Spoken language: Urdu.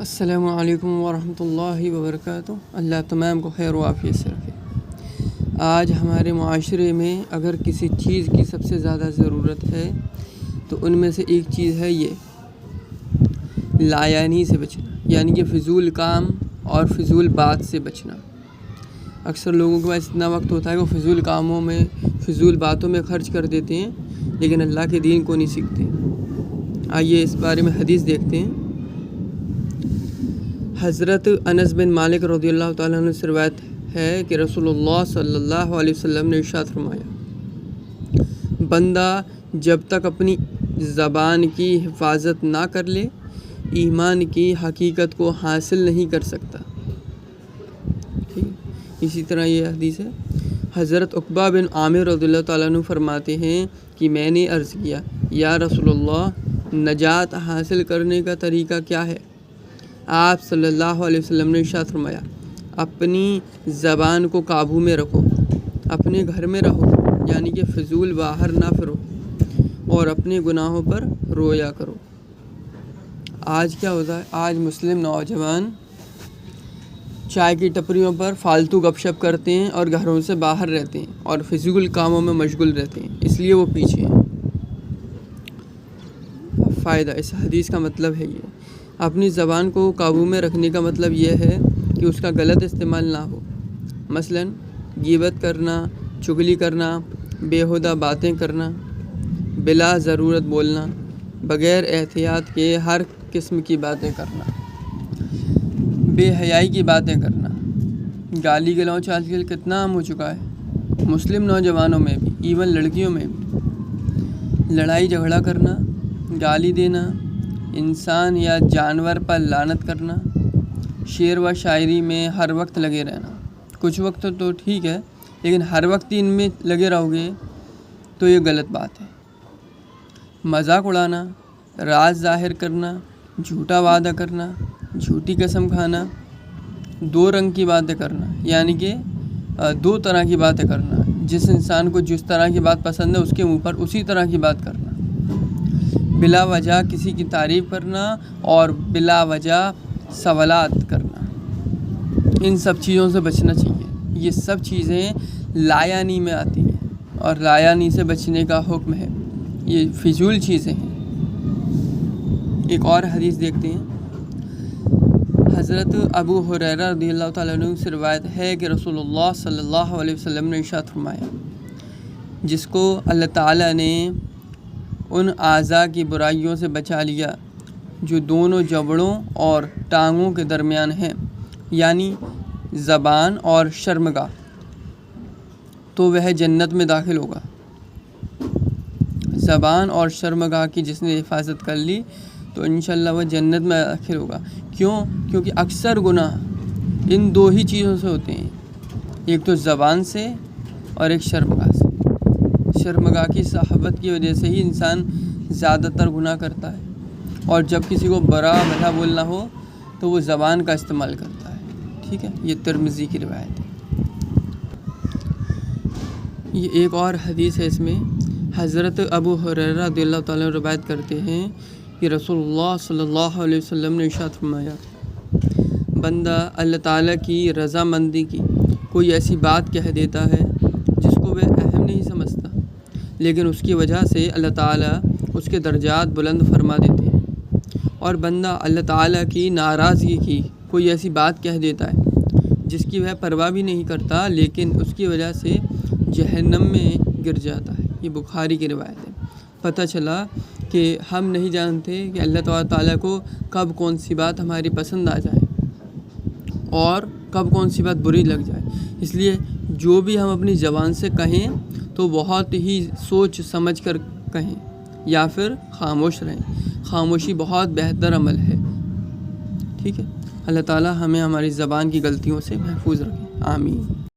السلام علیکم ورحمۃ اللہ وبرکاتہ۔ اللہ تمام کو خیر و عافیت سے رکھے۔ آج ہمارے معاشرے میں اگر کسی چیز کی سب سے زیادہ ضرورت ہے تو ان میں سے ایک چیز ہے یہ لایانی سے بچنا، یعنی کہ فضول کام اور فضول بات سے بچنا۔ اکثر لوگوں کے پاس اتنا وقت ہوتا ہے کہ وہ فضول کاموں میں، فضول باتوں میں خرچ کر دیتے ہیں، لیکن اللہ کے دین کو نہیں سیکھتے۔ آئیے اس بارے میں حدیث دیکھتے ہیں۔ حضرت انس بن مالک رضی اللہ تعالیٰ عنہ سے روایت ہے کہ رسول اللہ صلی اللہ علیہ وسلم نے ارشاد فرمایا، بندہ جب تک اپنی زبان کی حفاظت نہ کر لے ایمان کی حقیقت کو حاصل نہیں کر سکتا۔ اسی طرح یہ حدیث ہے۔ حضرت عقبہ بن عامر رضی اللہ تعالیٰ عنہ فرماتے ہیں کہ میں نے عرض کیا، یا رسول اللہ، نجات حاصل کرنے کا طریقہ کیا ہے؟ آپ صلی اللہ علیہ وسلم نے ارشاد فرمایا، اپنی زبان کو قابو میں رکھو، اپنے گھر میں رہو، یعنی کہ فضول باہر نہ پھرو، اور اپنے گناہوں پر رویا کرو۔ آج کیا ہوتا ہے؟ آج مسلم نوجوان چائے کی ٹپریوں پر فالتو گپ شپ کرتے ہیں اور گھروں سے باہر رہتے ہیں اور فضول کاموں میں مشغول رہتے ہیں، اس لیے وہ پیچھے ہیں۔ فائدہ اس حدیث کا مطلب ہے یہ، اپنی زبان کو قابو میں رکھنے کا مطلب یہ ہے کہ اس کا غلط استعمال نہ ہو، مثلاً غیبت کرنا، چغلی کرنا، بیہودہ باتیں کرنا، بلا ضرورت بولنا، بغیر احتیاط کے ہر قسم کی باتیں کرنا، بے حیائی کی باتیں کرنا۔ گالی گلوچ آج کل کتنا عام ہو چکا ہے، مسلم نوجوانوں میں بھی، ایون لڑکیوں میں بھی۔ لڑائی جھگڑا کرنا، گالی دینا، انسان یا جانور پر لعنت کرنا، شعر و شاعری میں ہر وقت لگے رہنا۔ کچھ وقت تو ٹھیک ہے، لیکن ہر وقت ان میں لگے رہو گے تو یہ غلط بات ہے۔ مذاق اڑانا، راز ظاہر کرنا، جھوٹا وعدہ کرنا، جھوٹی قسم کھانا، دو رنگ کی باتیں کرنا، یعنی کہ دو طرح کی باتیں کرنا، جس انسان کو جس طرح کی بات پسند ہے اس کے منہ پر اسی طرح کی بات کرنا، بلا وجہ کسی کی تعریف کرنا اور بلا وجہ سوالات کرنا، ان سب چیزوں سے بچنا چاہیے۔ یہ سب چیزیں لایانی میں آتی ہیں اور لایانی سے بچنے کا حکم ہے، یہ فضول چیزیں ہیں۔ ایک اور حدیث دیکھتے ہیں۔ حضرت ابو ہریرہ رضی اللہ تعالیٰ عنہ سے روایت ہے کہ رسول اللہ صلی اللہ علیہ وسلم نے ارشاد فرمایا، جس کو اللہ تعالیٰ نے ان اعضاء کی برائیوں سے بچا لیا جو دونوں جبڑوں اور ٹانگوں کے درمیان ہیں، یعنی زبان اور شرمگاہ، تو وہ جنت میں داخل ہوگا۔ زبان اور شرمگاہ کی جس نے حفاظت کر لی تو انشاءاللہ وہ جنت میں داخل ہوگا۔ کیوں؟ کیونکہ اکثر گناہ ان دو ہی چیزوں سے ہوتے ہیں، ایک تو زبان سے اور ایک شرمگاہ سے۔ شرمگاہ کی صحبت کی وجہ سے ہی انسان زیادہ تر گناہ کرتا ہے، اور جب کسی کو برا بھلا بولنا ہو تو وہ زبان کا استعمال کرتا ہے۔ ٹھیک ہے، یہ ترمذی کی روایت ہے۔ یہ ایک اور حدیث ہے، اس میں حضرت ابو ہریرہ رضی اللہ تعالیٰ عنہ روایت کرتے ہیں کہ رسول اللہ صلی اللہ علیہ وسلم نے ارشاد فرمایا، بندہ اللہ تعالیٰ کی رضامندی کی کوئی ایسی بات کہہ دیتا ہے جس کو وہ اہم نہیں سمجھتا، لیکن اس کی وجہ سے اللہ تعالیٰ اس کے درجات بلند فرما دیتے ہیں، اور بندہ اللہ تعالیٰ کی ناراضگی کی کوئی ایسی بات کہہ دیتا ہے جس کی وہ پرواہ بھی نہیں کرتا، لیکن اس کی وجہ سے جہنم میں گر جاتا ہے۔ یہ بخاری کی روایت ہے۔ پتہ چلا کہ ہم نہیں جانتے کہ اللہ تعالیٰ کو کب کون سی بات ہماری پسند آ جائے اور کب کون سی بات بری لگ جائے، اس لیے جو بھی ہم اپنی زبان سے کہیں تو بہت ہی سوچ سمجھ کر کہیں، یا پھر خاموش رہیں۔ خاموشی بہت بہتر عمل ہے۔ ٹھیک ہے، اللہ تعالیٰ ہمیں ہماری زبان کی غلطیوں سے محفوظ رکھے، آمین۔